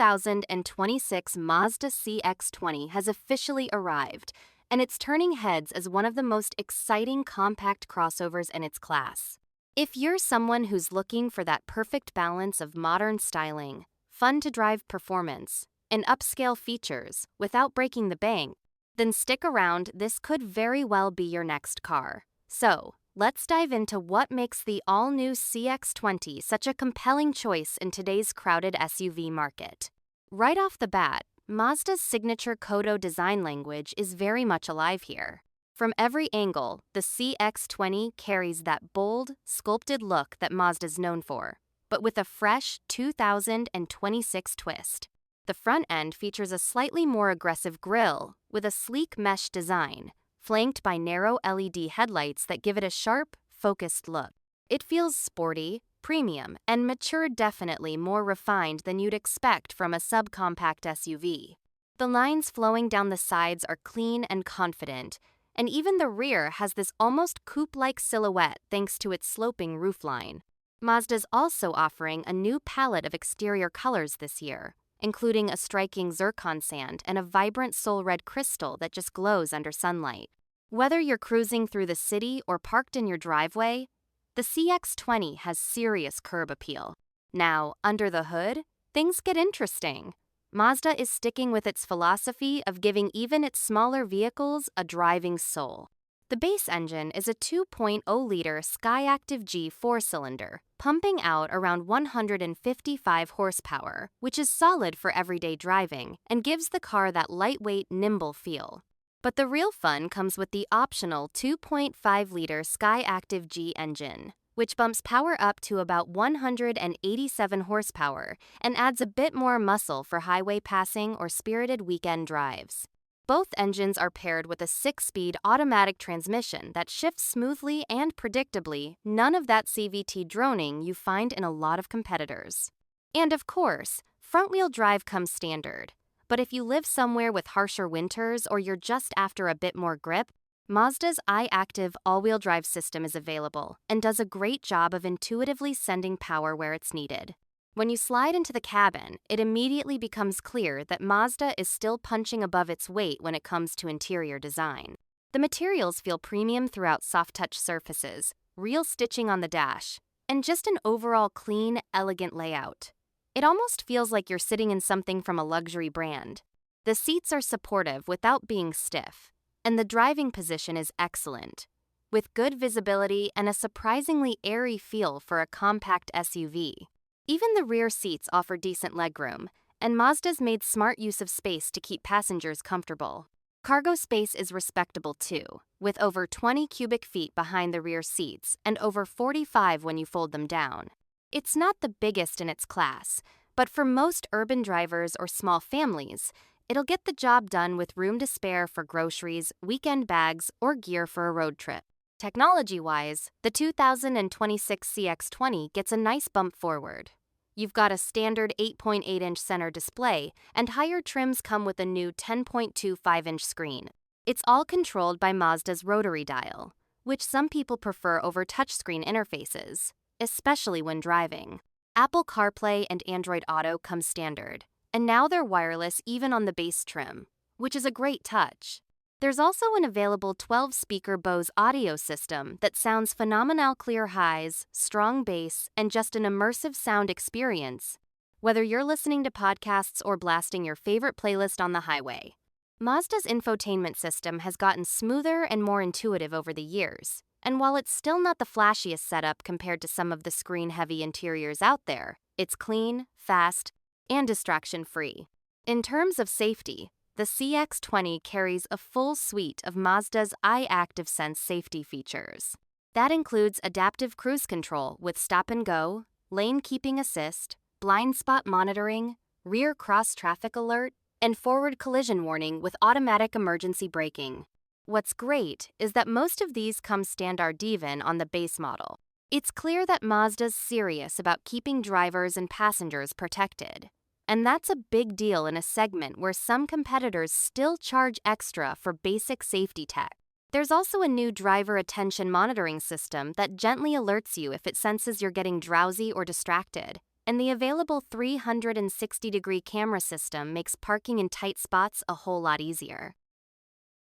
2026 Mazda CX-20 has officially arrived, and it's turning heads as one of the most exciting compact crossovers in its class. If you're someone who's looking for that perfect balance of modern styling, fun-to-drive performance, and upscale features without breaking the bank, then stick around. This could very well be your next car. So, let's dive into what makes the all-new CX-20 such a compelling choice in today's crowded SUV market. Right off the bat, Mazda's signature Kodo design language is very much alive here. From every angle, the CX-20 carries that bold, sculpted look that Mazda's known for, but with a fresh 2026 twist. The front end features a slightly more aggressive grille with a sleek mesh design, flanked by narrow LED headlights that give it a sharp, focused look. It feels sporty, premium, and mature, definitely more refined than you'd expect from a subcompact SUV. The lines flowing down the sides are clean and confident, and even the rear has this almost coupe-like silhouette thanks to its sloping roofline. Mazda's also offering a new palette of exterior colors this year, including a striking zircon sand and a vibrant soul red crystal that just glows under sunlight. Whether you're cruising through the city or parked in your driveway, the CX-20 has serious curb appeal. Now, under the hood, things get interesting. Mazda is sticking with its philosophy of giving even its smaller vehicles a driving soul. The base engine is a 2.0-liter Skyactiv G four-cylinder, pumping out around 155 horsepower, which is solid for everyday driving and gives the car that lightweight, nimble feel. But the real fun comes with the optional 2.5-liter Skyactiv G engine, which bumps power up to about 187 horsepower and adds a bit more muscle for highway passing or spirited weekend drives. Both engines are paired with a 6-speed automatic transmission that shifts smoothly and predictably, none of that CVT droning you find in a lot of competitors. And of course, front-wheel drive comes standard. But if you live somewhere with harsher winters or you're just after a bit more grip, Mazda's iActive all-wheel drive system is available and does a great job of intuitively sending power where it's needed. When you slide into the cabin, it immediately becomes clear that Mazda is still punching above its weight when it comes to interior design. The materials feel premium throughout soft-touch surfaces, real stitching on the dash, and just an overall clean, elegant layout. It almost feels like you're sitting in something from a luxury brand. The seats are supportive without being stiff, and the driving position is excellent, with good visibility and a surprisingly airy feel for a compact SUV. Even the rear seats offer decent legroom, and Mazda's made smart use of space to keep passengers comfortable. Cargo space is respectable too, with over 20 cubic feet behind the rear seats and over 45 when you fold them down. It's not the biggest in its class, but for most urban drivers or small families, it'll get the job done with room to spare for groceries, weekend bags, or gear for a road trip. Technology-wise, the 2026 CX-20 gets a nice bump forward. You've got a standard 8.8-inch center display, and higher trims come with a new 10.25-inch screen. It's all controlled by Mazda's rotary dial, which some people prefer over touchscreen interfaces, especially when driving. Apple CarPlay and Android Auto come standard, and now they're wireless even on the base trim, which is a great touch. There's also an available 12-speaker Bose audio system that sounds phenomenal clear highs, strong bass, and just an immersive sound experience, whether you're listening to podcasts or blasting your favorite playlist on the highway. Mazda's infotainment system has gotten smoother and more intuitive over the years, and while it's still not the flashiest setup compared to some of the screen-heavy interiors out there, it's clean, fast, and distraction-free. In terms of safety, the CX-20 carries a full suite of Mazda's iActive Sense safety features. That includes adaptive cruise control with stop and go, lane keeping assist, blind spot monitoring, rear cross-traffic alert, and forward collision warning with automatic emergency braking. What's great is that most of these come standard even on the base model. It's clear that Mazda's serious about keeping drivers and passengers protected. And that's a big deal in a segment where some competitors still charge extra for basic safety tech. There's also a new driver attention monitoring system that gently alerts you if it senses you're getting drowsy or distracted, and the available 360-degree camera system makes parking in tight spots a whole lot easier.